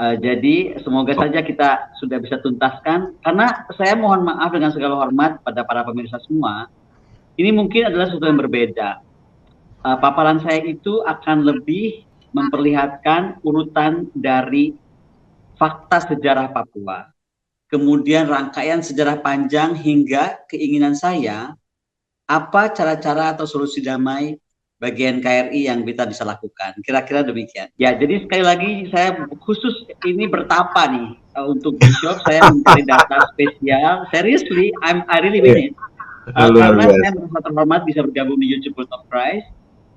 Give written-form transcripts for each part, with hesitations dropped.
Jadi semoga saja kita sudah bisa tuntaskan. Karena saya mohon maaf dengan segala hormat pada para pemirsa semua, ini mungkin adalah sesuatu yang berbeda. Paparan saya itu akan lebih memperlihatkan urutan dari fakta sejarah Papua, kemudian rangkaian sejarah panjang hingga keinginan saya apa cara-cara atau solusi damai bagi NKRI yang kita bisa lakukan. Kira-kira demikian. Ya, jadi sekali lagi saya khusus ini bertapa nih untuk Bishop. Saya mencari data spesial. Seriously, I really mean it. Karena saya merasa terhormat bisa bergabung di YouTube World of Christ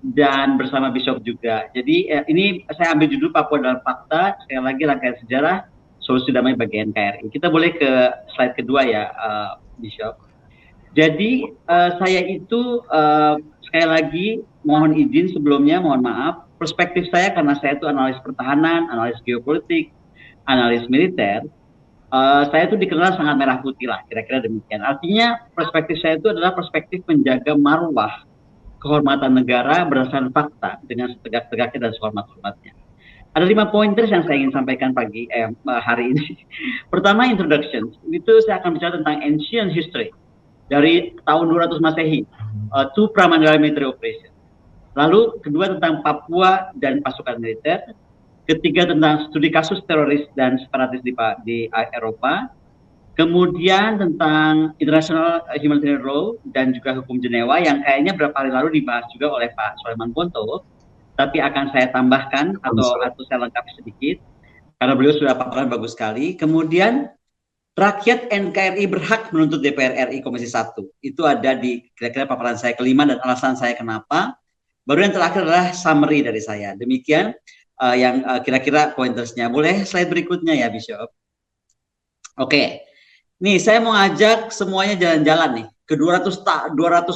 dan bersama Bishop juga. Jadi ini saya ambil judul Papua dalam Fakta. Sekali lagi rangkaian sejarah solusi damai bagi NKRI. Kita boleh ke slide kedua ya, Bishop. Jadi saya itu sekali lagi mohon izin sebelumnya, mohon maaf, perspektif saya karena saya itu analis pertahanan, analis geopolitik, analis militer, saya itu dikenal sangat merah putih lah, kira-kira demikian. Artinya perspektif saya itu adalah perspektif menjaga marwah kehormatan negara berdasarkan fakta dengan setegak-tegaknya dan sehormat-hormatnya. Ada 5 pointers yang saya ingin sampaikan hari ini. Pertama, introduction. Itu saya akan bicara tentang ancient history dari tahun 200 Masehi to Pramandala Military Operation. Lalu kedua tentang Papua dan pasukan militer. Ketiga tentang studi kasus teroris dan separatis di Eropa. Kemudian tentang international humanitarian law dan juga hukum Jenewa yang kayaknya beberapa hari lalu dibahas juga oleh Pak Soleman Ponto, tapi akan saya tambahkan atau saya lengkapi sedikit karena beliau sudah paparan bagus sekali. Kemudian rakyat NKRI berhak menuntut DPR RI Komisi 1. Itu ada di kira-kira paparan saya kelima dan alasan saya kenapa. Baru yang terakhir adalah summary dari saya. Demikian yang kira-kira pointersnya. Boleh slide berikutnya ya, Bishop? Oke. Nih, saya mau ngajak semuanya jalan-jalan nih ke 200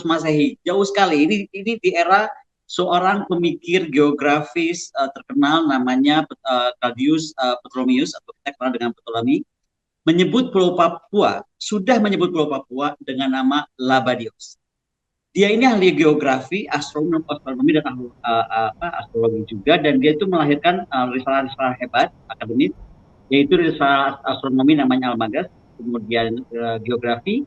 Masehi. Jauh sekali. Ini di era seorang pemikir geografis terkenal namanya Claudius Ptolemaeus atau kita kenal dengan Ptolemy. Menyebut Pulau Papua, sudah menyebut Pulau Papua dengan nama Labadios. Dia ini ahli geografi, astronomi dan astrologi juga, dan dia itu melahirkan risalah-risalah hebat akademis, yaitu risalah astronomi namanya Almagest, kemudian geografi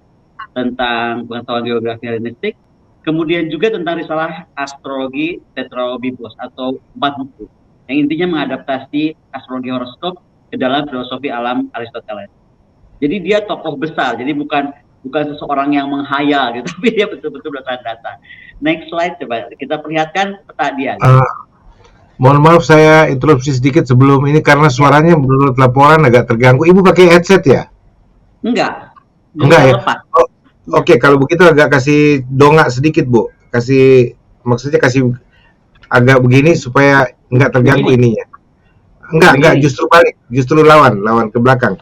tentang pengetahuan geografi Hellenistik, kemudian juga tentang risalah astrologi Tetrabiblos atau 4 buku, yang intinya mengadaptasi astrologi horoskop ke dalam filosofi alam Aristoteles. Jadi dia tokoh besar, jadi bukan seseorang yang menghayal gitu, tapi dia betul-betul berdasarkan data. Next slide coba kita perlihatkan peta dia. Mohon maaf saya interupsi sedikit sebelum ini karena suaranya menurut laporan agak terganggu. Ibu pakai headset ya? Enggak ya? Oke, kalau begitu agak kasih dongak sedikit, Bu. Maksudnya kasih agak begini supaya enggak terganggu ininya. Enggak, justru balik, justru lawan ke belakang.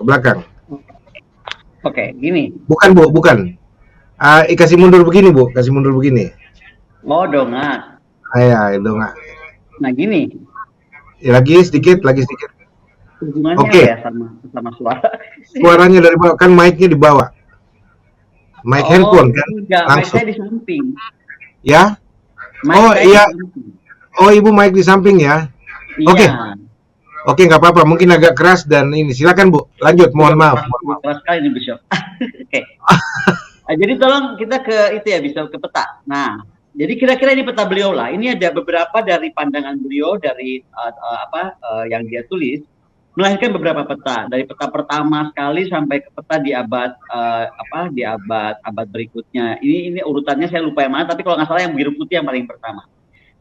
Oke, gini. Bukan, Bu, bukan. Kasih mundur begini, Bu, Oh, dongak. Ya, dongak. Nah, gini. Ya, lagi sedikit. Hubungannya ya sama suara. Suaranya dari bawah, kan mic-nya di bawah. Mic handphone kan? Enggak, mic-nya di samping. Ya? Iya. Ibu mic di samping ya? Iya. Oke, nggak apa-apa. Mungkin agak keras dan ini. Silakan, Bu. Lanjut. Mohon maaf. Keras sekali ini, Bishop. Oke. Jadi tolong kita ke itu ya, Bishop, ke peta. Nah, jadi kira-kira ini peta beliau lah. Ini ada beberapa dari pandangan beliau dari yang dia tulis, melahirkan beberapa peta. Dari peta pertama sekali sampai ke peta di abad abad berikutnya. Ini urutannya saya lupa yang mana, tapi kalau nggak salah yang biru putih yang paling pertama.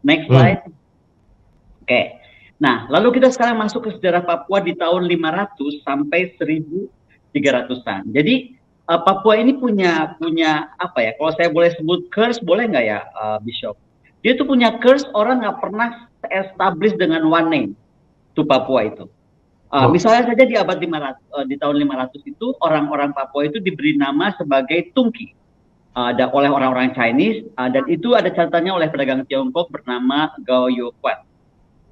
Next slide. Oke. Nah, lalu kita sekarang masuk ke sejarah Papua di tahun 500 sampai 1300-an. Jadi Papua ini punya apa ya? Kalau saya boleh sebut curse, boleh nggak ya, Bishop? Dia tuh punya curse, orang nggak pernah establish dengan one name to Papua itu. Misalnya saja di abad 500, di tahun 500 itu orang-orang Papua itu diberi nama sebagai Tungki oleh orang-orang Chinese, dan itu ada catatannya oleh pedagang Tiongkok bernama Gao Yoquan.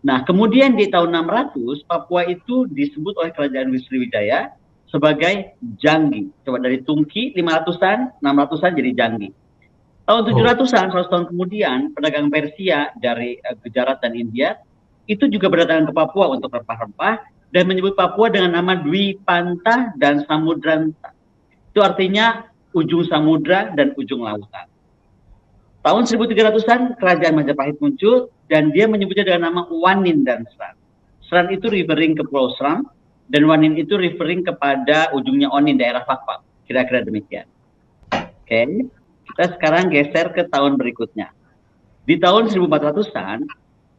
Nah, kemudian di tahun 600, Papua itu disebut oleh Kerajaan Sriwijaya sebagai Janggi. Coba dari Tungki, 500-an, 600-an jadi Janggi. Tahun 700-an, 100 tahun kemudian, pedagang Persia dari Gujarat dan India, itu juga berdatangan ke Papua untuk rempah-rempah, dan menyebut Papua dengan nama Dwi Panta dan Samudrantah. Itu artinya ujung samudra dan ujung lautan. Tahun 1300-an kerajaan Majapahit muncul dan dia menyebutnya dengan nama Wanin dan Seran. Seran itu referring ke Pulau Seram dan Wanin itu referring kepada ujungnya Onin, daerah Fakfak. Kira-kira demikian. Oke, kita sekarang geser ke tahun berikutnya. Di tahun 1400-an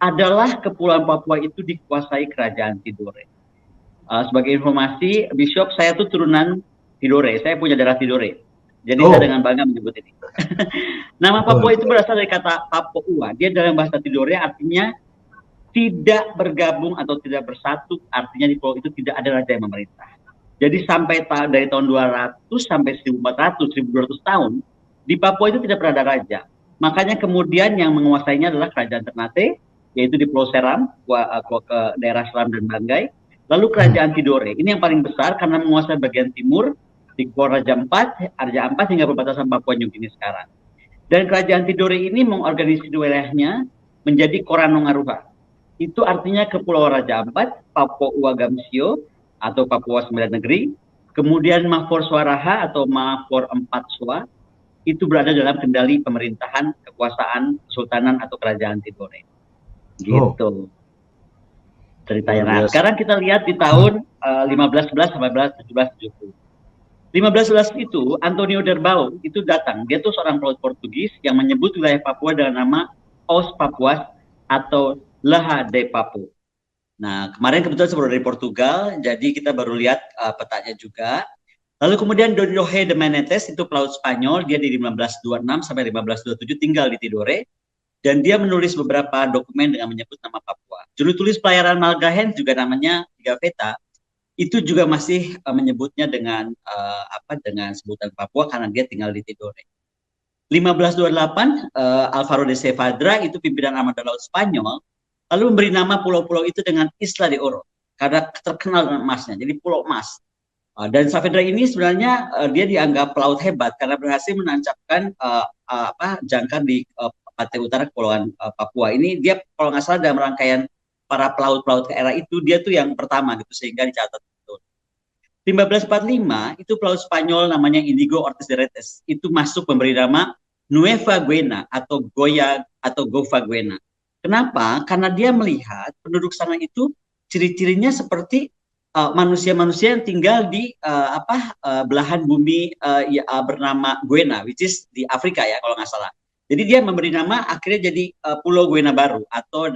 adalah Kepulauan Papua itu dikuasai kerajaan Tidore. Sebagai informasi, Bishop, saya tuh turunan Tidore, saya punya darah Tidore. Jadi saya dengan bangga menyebut ini. Nama Papua itu berasal dari kata Papua. Dia dalam bahasa Tidore artinya tidak bergabung atau tidak bersatu, artinya di pulau itu tidak ada raja yang memerintah. Jadi sampai dari tahun 200 sampai 1400, 1200 tahun, di Papua itu tidak pernah ada raja. Makanya kemudian yang menguasainya adalah kerajaan Ternate, yaitu di Pulau Seram, ke daerah Seram dan Banggai. Lalu kerajaan Tidore, ini yang paling besar karena menguasai bagian timur, di Pulau Raja Ampat hingga perbatasan Papua New Guinea sekarang. Dan kerajaan Tidore ini mengorganisasi wilayahnya menjadi Koranongaruha. Itu artinya Kepulauan Raja Ampat, Papua Uagamsio atau Papua Sembilan Negeri, kemudian Mahfor Swaraha atau Mahfor Empat Swa, itu berada dalam kendali pemerintahan, kekuasaan, kesultanan atau kerajaan Tidore. Gitu. Ceritanya. Nah, sekarang kita lihat di tahun 1511 sampai 1770. 1511 itu Antonio Derbau itu datang. Dia tuh seorang pelaut Portugis yang menyebut wilayah Papua dengan nama Os Papuas atau Laha de Papu. Nah, kemarin kebetulan saya baru dari Portugal, jadi kita baru lihat petanya juga. Lalu kemudian Don Jorge de Menetes itu pelaut Spanyol, dia di 1526 sampai 1527 tinggal di Tidore. Dan dia menulis beberapa dokumen dengan menyebut nama Papua. Juru tulis pelayaran Malgahen juga namanya Gaveta, itu juga masih menyebutnya dengan dengan sebutan Papua karena dia tinggal di Tidore. 1528 Alvaro de Saavedra itu pimpinan armada laut Spanyol, lalu memberi nama pulau-pulau itu dengan Isla de Oro karena terkenal dengan emasnya, jadi Pulau Emas. Dan Saavedra ini sebenarnya dia dianggap pelaut hebat karena berhasil menancapkan jangkar di pantai utara Kepulauan Papua. Ini dia kalau nggak salah dalam rangkaian para pelaut-pelaut ke era itu, dia tuh yang pertama gitu, sehingga dicatat betul. 1545 itu pelaut Spanyol namanya Inigo Ortiz de Retes itu masuk memberi nama Nueva Guinea atau Gova Guinea. Kenapa? Karena dia melihat penduduk sana itu ciri-cirinya seperti manusia-manusia yang tinggal di belahan bumi bernama Guinea, which is di Afrika ya kalau nggak salah. Jadi dia memberi nama akhirnya jadi Pulau Guinea baru atau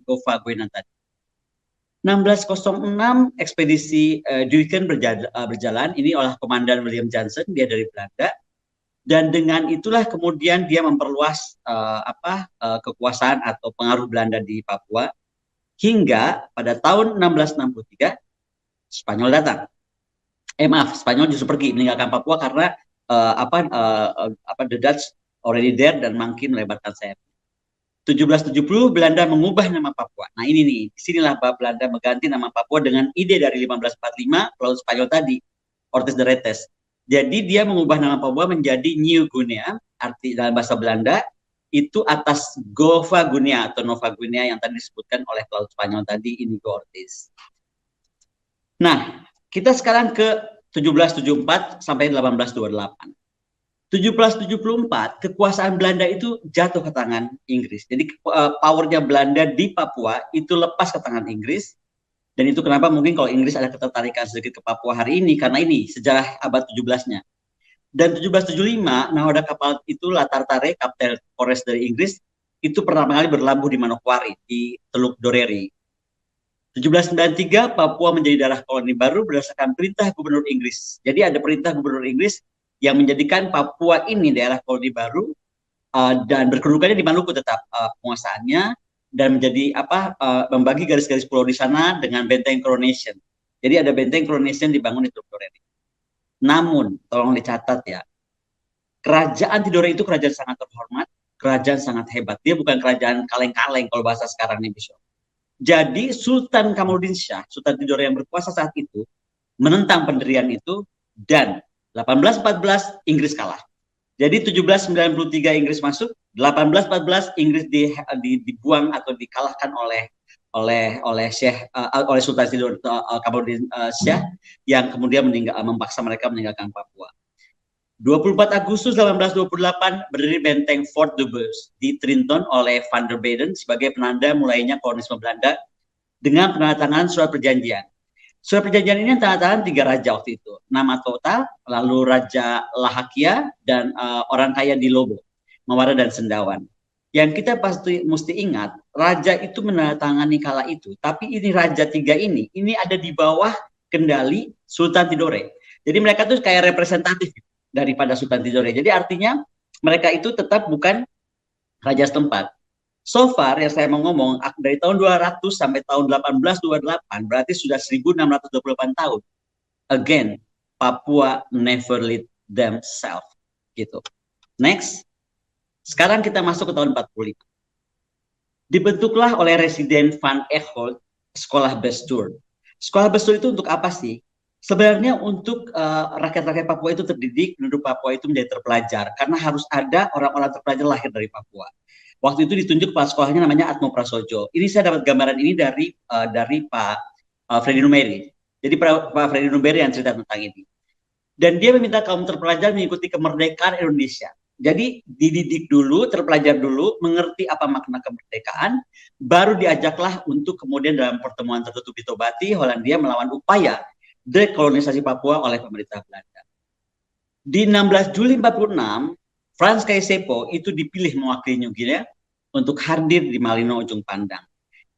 Gova Guinea tadi. 1606 ekspedisi Duiken berjalan, ini oleh Komandan William Johnson, dia dari Belanda. Dan dengan itulah kemudian dia memperluas kekuasaan atau pengaruh Belanda di Papua hingga pada tahun 1663 Spanyol datang. Spanyol justru pergi meninggalkan Papua karena the Dutch already there dan makin melebarkan sayap. 1770 Belanda mengubah nama Papua. Nah ini nih, disinilah Belanda mengganti nama Papua dengan ide dari 1545 pelaut Spanyol tadi, Ortiz de Retes. Jadi dia mengubah nama Papua menjadi New Guinea, arti dalam bahasa Belanda itu atas Gova Guinea atau Nova Guinea yang tadi disebutkan oleh pelaut Spanyol tadi, Inigo Ortiz. Nah, kita sekarang ke 1774 sampai 1828. 1774 kekuasaan Belanda itu jatuh ke tangan Inggris. Jadi powernya Belanda di Papua itu lepas ke tangan Inggris. Dan itu kenapa mungkin kalau Inggris ada ketertarikan sedikit ke Papua hari ini, karena ini sejarah abad 17-nya. Dan 1775 nahoda kapal itu Latartare, Kapten Kores dari Inggris, itu pertama kali berlabuh di Manokwari, di Teluk Doreri. 1793 Papua menjadi daerah koloni baru berdasarkan perintah Gubernur Inggris. Jadi ada perintah Gubernur Inggris yang menjadikan Papua ini daerah koloni baru dan berkedudukannya di Maluku tetap penguasaannya dan menjadi membagi garis-garis pulau di sana dengan benteng Coronation. Jadi ada benteng Coronation dibangun di Teluk Doreri. Namun tolong dicatat ya, kerajaan Tidore itu kerajaan sangat terhormat, kerajaan sangat hebat. Dia bukan kerajaan kaleng-kaleng kalau bahasa sekarang nih Bishop. Jadi Sultan Kamaludin Shah, Sultan Tidore yang berkuasa saat itu menentang pendirian itu dan 1814 Inggris kalah. Jadi 1793 Inggris masuk, 1814 Inggris dibuang atau dikalahkan oleh oleh Sultan Kamarudin Syah yang kemudian memaksa mereka meninggalkan Papua. 24 Agustus 1828 berdiri benteng Fort de Bosch di Trenton oleh Van der Weyden sebagai penanda mulainya kolonisme Belanda dengan penandatanganan surat perjanjian. Surat perjanjian ini tandatangan 3 raja waktu itu, Nama Total, lalu Raja Lahakia, dan orang kaya di Lobo, Mawara dan Sendawan. Yang kita pasti mesti ingat, raja itu menandatangani kala itu, tapi ini raja 3 ini ada di bawah kendali Sultan Tidore. Jadi mereka tuh kayak representatif daripada Sultan Tidore. Jadi artinya mereka itu tetap bukan raja setempat. So far yang saya mau ngomong dari tahun 200 sampai tahun 1828 berarti sudah 1628 tahun. Again, Papua never lead themselves gitu. Next. Sekarang kita masuk ke tahun 45. Dibentuklah oleh Residen Van Eekholt Sekolah Bestuur. Sekolah Bestuur itu untuk apa sih? Sebenarnya untuk rakyat-rakyat Papua itu terdidik, penduduk Papua itu menjadi terpelajar, karena harus ada orang-orang terpelajar lahir dari Papua. Waktu itu ditunjuk kepala sekolahnya namanya Atmo Prasojo. Ini saya dapat gambaran ini dari Pak Freddy Numberi. Jadi Pak Freddy Numberi yang cerita tentang ini. Dan dia meminta kaum terpelajar mengikuti kemerdekaan Indonesia. Jadi dididik dulu, terpelajar dulu, mengerti apa makna kemerdekaan, baru diajaklah untuk kemudian dalam pertemuan tertutup di Tobati, Hollandia melawan upaya dekolonisasi Papua oleh pemerintah Belanda. Di 16 Juli 46, Frans Kaisepo itu dipilih mewakili New Guinea untuk hadir di Malino Ujung Pandang.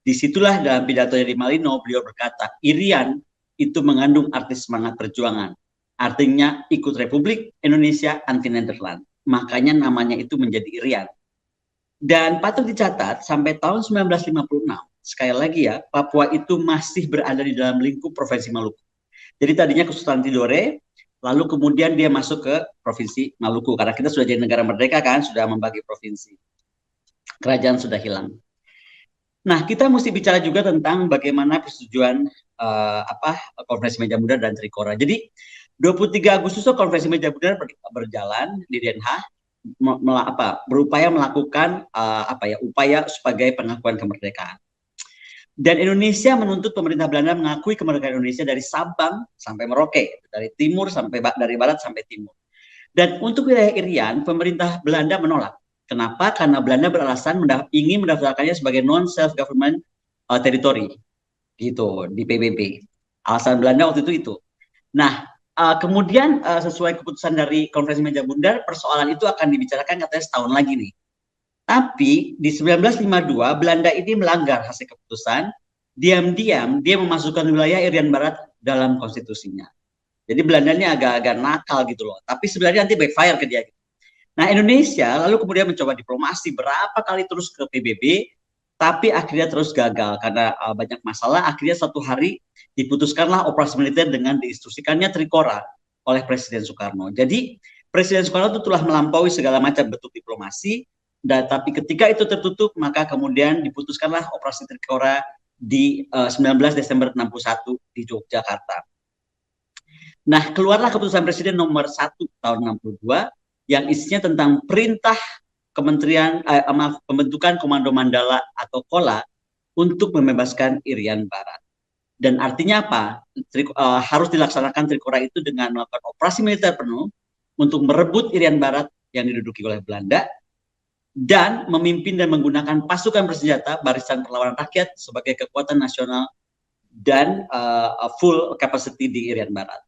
Disitulah dalam pidatonya di Malino beliau berkata, Irian itu mengandung arti semangat perjuangan. Artinya ikut Republik Indonesia anti Nederland. Makanya namanya itu menjadi Irian. Dan patut dicatat sampai tahun 1956, sekali lagi ya, Papua itu masih berada di dalam lingkup Provinsi Maluku. Jadi tadinya ke Sultan Tidore, lalu kemudian dia masuk ke Provinsi Maluku. Karena kita sudah jadi negara merdeka kan, sudah membagi provinsi. Kerajaan sudah hilang. Nah, kita mesti bicara juga tentang bagaimana persetujuan Konferensi Meja Bundar dan Trikora. Jadi 23 Agustus Konferensi Meja Bundar berjalan di Den Haag, berupaya melakukan upaya sebagai pengakuan kemerdekaan. Dan Indonesia menuntut pemerintah Belanda mengakui kemerdekaan Indonesia dari Sabang sampai Merauke, dari timur sampai dari barat sampai timur. Dan untuk wilayah Irian, pemerintah Belanda menolak. Kenapa? Karena Belanda beralasan ingin mendaftarkannya sebagai non-self-government territory, gitu, di PBB. Alasan Belanda waktu itu. Nah, kemudian sesuai keputusan dari Konferensi Meja Bundar, persoalan itu akan dibicarakan katanya setahun lagi nih. Tapi di 1952 Belanda ini melanggar hasil keputusan, diam-diam dia memasukkan wilayah Irian Barat dalam konstitusinya. Jadi Belanda ini agak-agak nakal gitu loh. Tapi sebenarnya nanti backfire ke dia. Nah, Indonesia lalu kemudian mencoba diplomasi berapa kali terus ke PBB, tapi akhirnya terus gagal karena banyak masalah. Akhirnya satu hari diputuskanlah operasi militer dengan diinstruksikannya Trikora oleh Presiden Soekarno. Jadi Presiden Soekarno itu telah melampaui segala macam bentuk diplomasi. Dan tapi ketika itu tertutup, maka kemudian diputuskanlah operasi Trikora di 19 Desember 61 di Yogyakarta. Nah, keluarlah keputusan Presiden nomor 1 tahun 62 yang isinya tentang perintah pembentukan Komando Mandala atau KOLA untuk membebaskan Irian Barat. Dan artinya apa? Harus dilaksanakan Trikora itu dengan melakukan operasi militer penuh untuk merebut Irian Barat yang diduduki oleh Belanda, dan memimpin dan menggunakan pasukan bersenjata Barisan Perlawanan Rakyat sebagai kekuatan nasional dan full capacity di Irian Barat.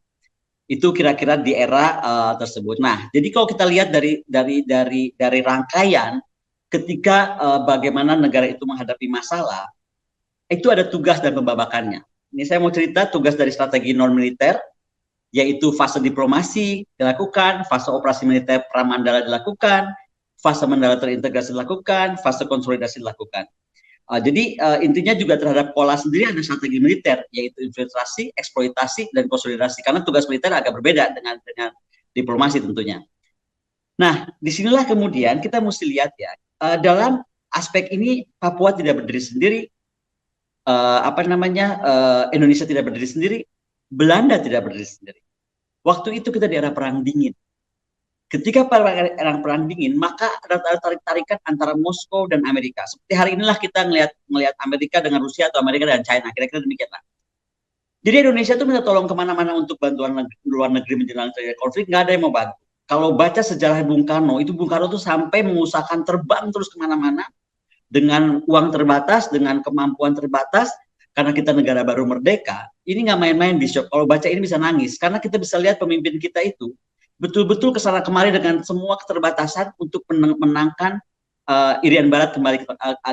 Itu kira-kira di era tersebut. Nah, jadi kalau kita lihat dari rangkaian ketika bagaimana negara itu menghadapi masalah, itu ada tugas dan pembabakannya. Ini saya mau cerita tugas dari strategi non militer, yaitu fase diplomasi dilakukan, fase operasi militer Pramandala dilakukan, fase Mandala terintegrasi dilakukan, fase konsolidasi dilakukan. Jadi intinya juga terhadap pola sendiri ada strategi militer, yaitu infiltrasi, eksploitasi, dan konsolidasi. Karena tugas militer agak berbeda dengan diplomasi tentunya. Nah, disinilah kemudian kita mesti lihat ya, dalam aspek ini Papua tidak berdiri sendiri, Indonesia tidak berdiri sendiri, Belanda tidak berdiri sendiri. Waktu itu kita di era Perang Dingin. ketika perang dingin, maka ada tarik-tarikan antara Moskow dan Amerika. Seperti hari inilah kita melihat Amerika dengan Rusia atau Amerika dan China, kira-kira demikianlah. Jadi Indonesia tuh minta tolong kemana-mana untuk bantuan luar negeri menjelang terjadi konflik, nggak ada yang mau bantu. Kalau baca sejarah Bung Karno, itu Bung Karno tuh sampai mengusahakan terbang terus kemana-mana dengan uang terbatas, dengan kemampuan terbatas, karena kita negara baru merdeka. Ini nggak main-main, Bishop. Kalau baca ini bisa nangis, karena kita bisa lihat pemimpin kita itu betul-betul kesana kemari dengan semua keterbatasan untuk menangkan Irian Barat kembali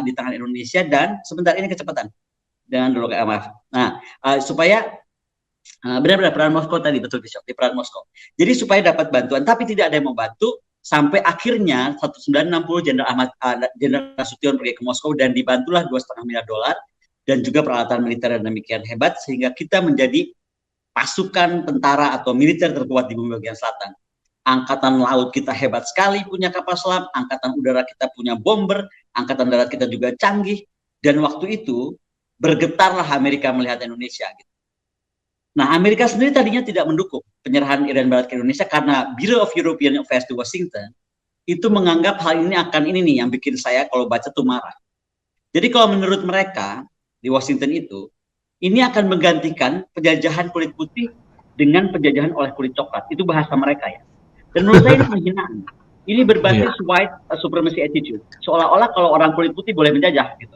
di tangan Indonesia, dan sebentar ini kecepatan. Dengan dulu maaf. Nah, supaya benar-benar peran Moskow tadi, betul Bishop, di peran Moskow. Jadi supaya dapat bantuan, tapi tidak ada yang mau bantu, sampai akhirnya 1960 Jenderal Nasution pergi ke Moskow dan dibantulah $2,5 miliar dan juga peralatan militer yang demikian hebat, sehingga kita menjadi pasukan tentara atau militer terkuat di bumi bagian selatan. Angkatan laut kita hebat sekali, punya kapal selam, angkatan udara kita punya bomber, angkatan darat kita juga canggih, dan waktu itu bergetarlah Amerika melihat Indonesia. Gitu. Nah, Amerika sendiri tadinya tidak mendukung penyerahan Irian Barat ke Indonesia karena Bureau of European Affairs di Washington itu menganggap hal ini ini nih yang bikin saya kalau baca tuh marah. Jadi kalau menurut mereka di Washington itu, ini akan menggantikan penjajahan kulit putih dengan penjajahan oleh kulit coklat. Itu bahasa mereka ya. Dan menurut saya ini penghinaan. Ini berbasis white supremacy attitude. Seolah-olah kalau orang kulit putih boleh menjajah gitu.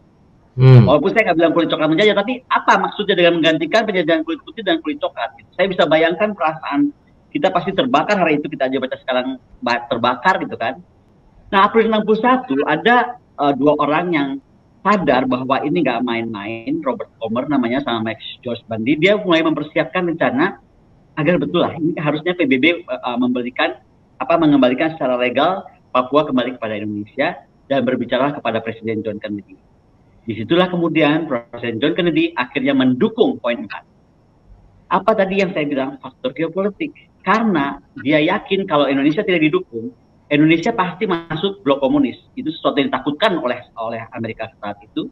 Walaupun saya nggak bilang kulit coklat menjajah, tapi apa maksudnya dengan menggantikan penjajahan kulit putih dan kulit coklat? Gitu. Saya bisa bayangkan perasaan kita pasti terbakar hari itu, kita aja baca sekarang terbakar gitu kan. Nah, April 61 ada dua orang yang sadar bahwa ini nggak main-main, Robert Comer namanya sama Max George Bundy, dia mulai mempersiapkan rencana agar betul lah, ini harusnya PBB mengembalikan secara legal Papua kembali kepada Indonesia dan berbicara kepada Presiden John Kennedy. Disitulah kemudian Presiden John Kennedy akhirnya mendukung poin 4. Apa tadi yang saya bilang, faktor geopolitik. Karena dia yakin kalau Indonesia tidak didukung, Indonesia pasti masuk blok komunis. Itu sesuatu yang ditakutkan oleh Amerika saat itu.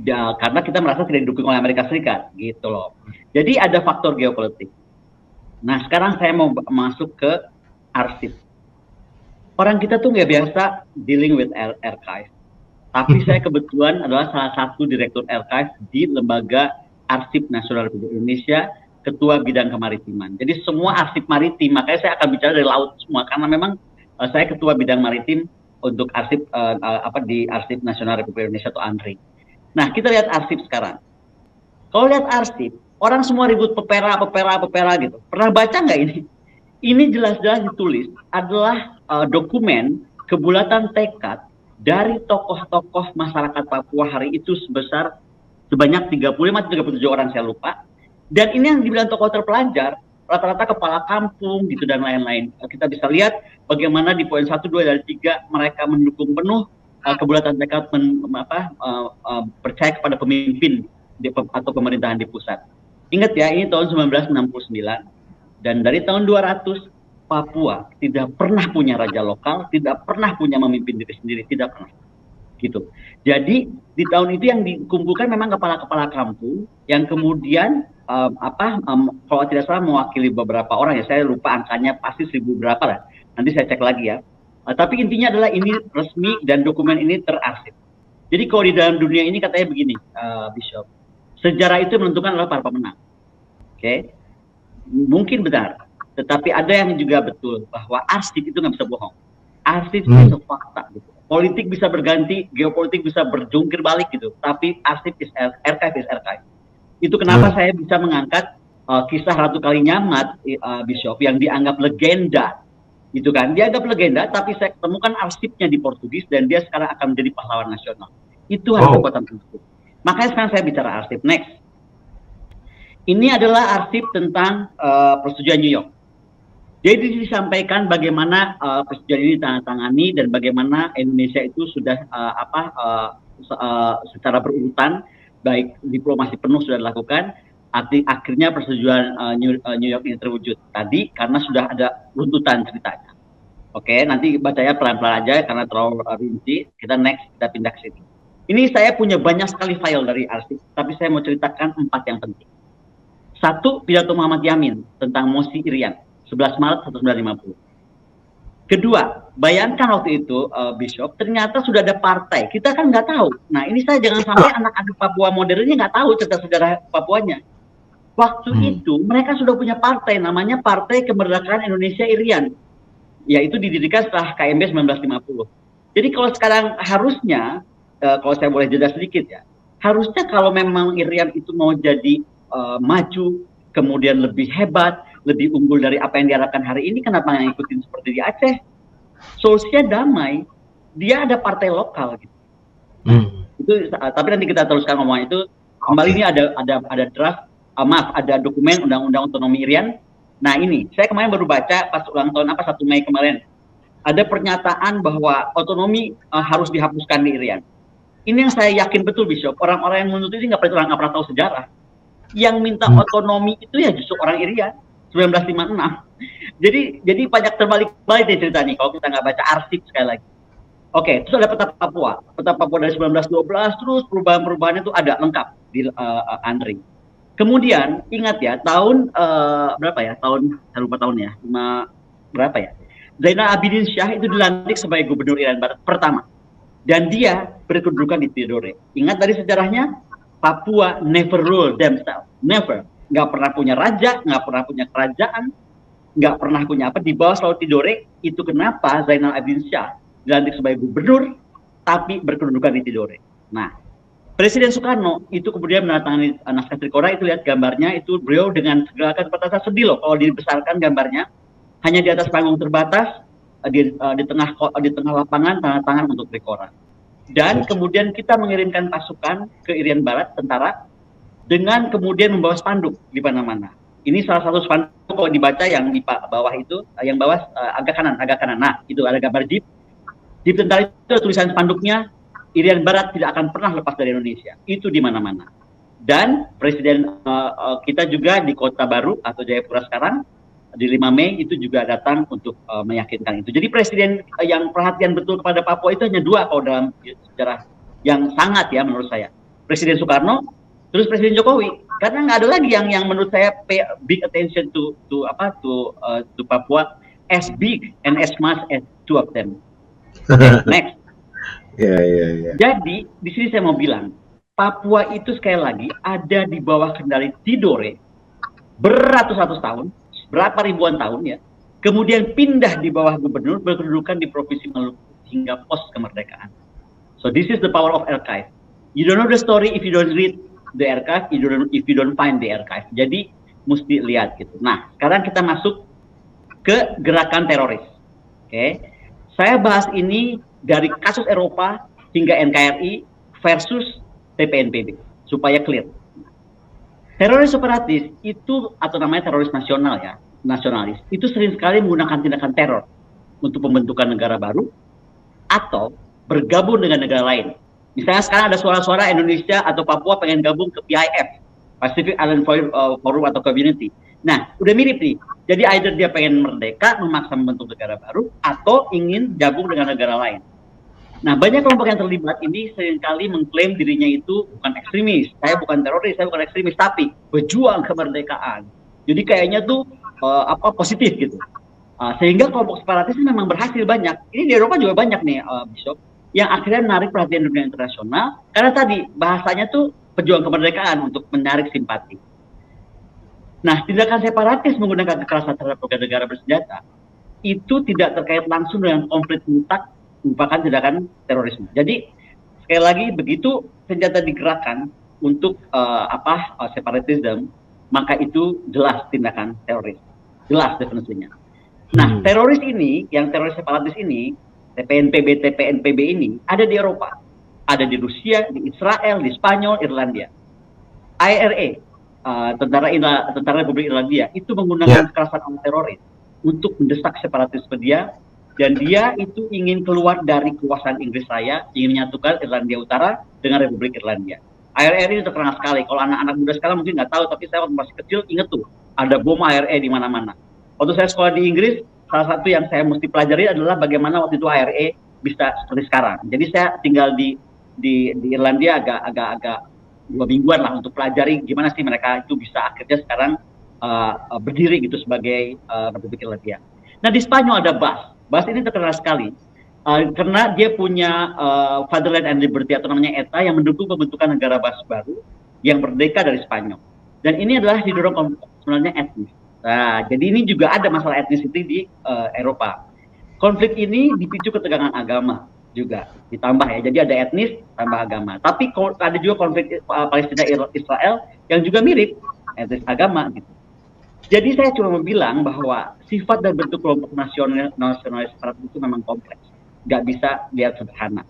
Karena kita merasa tidak didukung oleh Amerika Serikat, gitu loh. Jadi ada faktor geopolitik. Nah, sekarang saya mau masuk ke arsip. Orang kita tuh nggak biasa dealing with archive. Tapi saya kebetulan adalah salah satu direktur archive di Lembaga Arsip Nasional Republik Indonesia, Ketua Bidang Kemaritiman. Jadi semua arsip maritim, makanya saya akan bicara dari laut semua, karena memang saya ketua bidang maritim untuk arsip di Arsip Nasional Republik Indonesia atau ANRI. Nah, kita lihat arsip sekarang. Kalau lihat arsip, orang semua ribut pepera gitu. Pernah baca nggak ini? Ini jelas-jelas ditulis adalah dokumen kebulatan tekad dari tokoh-tokoh masyarakat Papua hari itu sebanyak 35-37 orang, saya lupa. Dan ini yang dibilang tokoh terpelajar, rata-rata kepala kampung gitu dan lain-lain. Kita bisa lihat bagaimana di poin 1, 2, dan 3 mereka mendukung penuh kebulatan tekad percaya kepada pemimpin atau pemerintahan di pusat. Ingat ya, ini tahun 1969 dan dari tahun 200 Papua tidak pernah punya raja lokal, tidak pernah punya memimpin diri sendiri, tidak pernah. Gitu. Jadi di tahun itu yang dikumpulkan memang kepala-kepala kampung yang kemudian kalau tidak salah mewakili beberapa orang ya, saya lupa angkanya, pasti 1000 berapa lah. Nanti saya cek lagi ya. Tapi intinya adalah ini resmi dan dokumen ini terarsip. Jadi kalau di dalam dunia ini katanya begini, Bishop, sejarah itu menentukan adalah para pemenang. Oke, mungkin benar, tetapi ada yang juga betul bahwa arsip itu nggak bisa bohong. Arsip itu fakta. Gitu. Politik bisa berganti, geopolitik bisa berjungkir balik gitu. Tapi arsip archive is archive. Itu kenapa saya bisa mengangkat kisah Ratu Kalinyamat, Bishop, yang dianggap legenda. Gitu kan, dianggap legenda, tapi saya temukan arsipnya di Portugis dan dia sekarang akan menjadi pahlawan nasional. Itu ada kekuatan tersebut. Makanya sekarang saya bicara arsip. Next. Ini adalah arsip tentang persetujuan New York. Jadi disampaikan bagaimana persetujuan ini ditandatangani dan bagaimana Indonesia itu sudah secara berurutan, baik diplomasi penuh sudah dilakukan, akhirnya persetujuan New York ini terwujud tadi karena sudah ada runtutan ceritanya. Oke, nanti bacanya pelan-pelan aja karena terlalu rinci. Kita pindah ke sini. Ini saya punya banyak sekali file dari arsip, tapi saya mau ceritakan 4 yang penting. 1, pidato Muhammad Yamin tentang Mosi Irian, 11 Maret 1950. Kedua, bayangkan waktu itu Bishop, ternyata sudah ada partai. Kita kan nggak tahu. Nah ini saya jangan sampai anak-anak Papua modernnya nggak tahu cerita sejarah Papuanya. Waktu itu mereka sudah punya partai, namanya Partai Kemerdekaan Indonesia Irian, yaitu didirikan setelah KMB 1950. Jadi kalau sekarang harusnya, kalau saya boleh jeda sedikit ya, harusnya kalau memang Irian itu mau jadi maju, kemudian lebih hebat, lebih unggul dari apa yang diharapkan hari ini, kenapa nggak ngikutin seperti di Aceh? Solusinya damai, dia ada partai lokal gitu. Itu, tapi nanti kita teruskan ngomong itu. Kembali ini ada draft, ada dokumen Undang-Undang Otonomi Irian. Nah ini, saya kemarin baru baca pas ulang tahun 1 Mei kemarin, ada pernyataan bahwa otonomi harus dihapuskan di Irian. Ini yang saya yakin betul, Bishop. Orang-orang yang menuntut ini nggak pernah tahu sejarah. Yang minta otonomi itu ya justru orang Irian. 1956. Jadi banyak terbalik-balik nih cerita nih kalau kita nggak baca arsip sekali lagi. Oke, terus ada peta Papua. Peta Papua dari 1912, terus perubahan-perubahannya itu ada lengkap di Andri. Kemudian ingat ya, tahun berapa ya? Saya lupa tahunnya. Berapa ya? Zainal Abidin Shah itu dilantik sebagai gubernur Irian Barat pertama. Dan dia berkedudukan di Tidore. Ingat dari sejarahnya, Papua never rule themselves. Never. Nggak pernah punya raja, nggak pernah punya kerajaan, nggak pernah punya apa, di bawah selalu Tidore. Itu kenapa Zainal Abidin Shah dilantik sebagai gubernur, tapi berkedudukan di Tidore. Nah, Presiden Soekarno itu kemudian menandatangani naskah Trikora, itu lihat gambarnya, itu beliau dengan segala keterbatasan, sedih loh kalau dibesarkan gambarnya, hanya di atas panggung terbatas, di tengah lapangan, tanda tangan untuk Trikora. Dan kemudian kita mengirimkan pasukan ke Irian Barat, tentara, dengan kemudian membawa spanduk di mana-mana. Ini salah satu spanduk kalau dibaca yang di bawah itu, yang bawah agak kanan. Nah, itu ada gambar jeep. Jeep tentara itu tulisan spanduknya, Irian Barat tidak akan pernah lepas dari Indonesia. Itu di mana-mana. Dan Presiden kita juga di Kota Baru atau Jayapura sekarang, di 5 Mei itu juga datang untuk meyakinkan itu. Jadi Presiden yang perhatian betul kepada Papua itu hanya 2 kalau dalam sejarah yang sangat ya menurut saya. Presiden Soekarno, terus Presiden Jokowi, karena nggak ada lagi yang menurut saya pay big attention to Papua as big and as much as 2 of them. Next. Jadi di sini saya mau bilang, Papua itu sekali lagi ada di bawah kendali Tidore beratus-ratus tahun, berapa ribuan tahun ya. Kemudian pindah di bawah gubernur, berkedudukan di Provinsi Maluku hingga pos kemerdekaan. So this is the power of archive. You don't know the story if you don't read the archive, if you don't find the archive. Jadi mesti lihat gitu. Nah, sekarang kita masuk ke gerakan teroris. Oke. Saya bahas ini dari kasus Eropa hingga NKRI versus TPNPB supaya clear. Teroris separatis itu atau namanya teroris nasional ya, nasionalis, itu sering sekali menggunakan tindakan teror untuk pembentukan negara baru atau bergabung dengan negara lain. Misalnya sekarang ada suara-suara Indonesia atau Papua pengen gabung ke PIF, Pacific Island Forum atau Community. Nah, udah mirip nih. Jadi either dia pengen merdeka, memaksa membentuk negara baru, atau ingin gabung dengan negara lain. Nah, banyak kelompok yang terlibat ini seringkali mengklaim dirinya itu bukan ekstremis. Saya bukan teroris, saya bukan ekstremis, tapi pejuang kemerdekaan. Jadi kayaknya tuh positif gitu. Sehingga kelompok separatis ini memang berhasil banyak. Ini di Eropa juga banyak nih, Bishop, yang akhirnya menarik perhatian dunia internasional karena tadi bahasanya tuh pejuang kemerdekaan untuk menarik simpati. Nah, tindakan separatis menggunakan kekerasan terhadap warga negara bersenjata itu tidak terkait langsung dengan konflik mutlak, merupakan tindakan terorisme. Jadi sekali lagi begitu senjata digerakkan untuk separatisme, maka itu jelas tindakan teroris, jelas definisinya. Nah, teroris ini, yang teroris separatis ini, TPNPB ini ada di Eropa, ada di Rusia, di Israel, di Spanyol, Irlandia. IRA, Tentara Republik Irlandia itu menggunakan kekerasan teroris untuk mendesak separatisme dia, dan dia itu ingin keluar dari kekuasaan Inggris Raya, ingin menyatukan Irlandia Utara dengan Republik Irlandia. IRA ini terkenal sekali. Kalau anak-anak muda sekarang mungkin nggak tahu, tapi saya waktu masih kecil inget tuh ada bom IRA di mana-mana. Waktu saya sekolah di Inggris, salah satu yang saya mesti pelajari adalah bagaimana waktu itu IRA bisa seperti sekarang. Jadi saya tinggal di Irlandia agak 2 mingguan lah untuk pelajari gimana sih mereka itu bisa akhirnya sekarang berdiri gitu sebagai Republik Irlandia. Nah, di Spanyol ada BAS, Bahasa ini terkenal sekali. Karena dia punya Fatherland and Liberty atau namanya ETA yang mendukung pembentukan negara baru yang merdeka dari Spanyol. Dan ini adalah didorong sebenarnya etnis. Nah, jadi ini juga ada masalah etnis itu di Eropa. Konflik ini dipicu ketegangan agama juga ditambah ya. Jadi ada etnis tambah agama. Tapi ada juga konflik Palestina Israel yang juga mirip etnis agama gitu. Jadi saya cuma mau bilang bahwa sifat dan bentuk kelompok nasionalis Arab itu memang kompleks, nggak bisa lihat sederhana.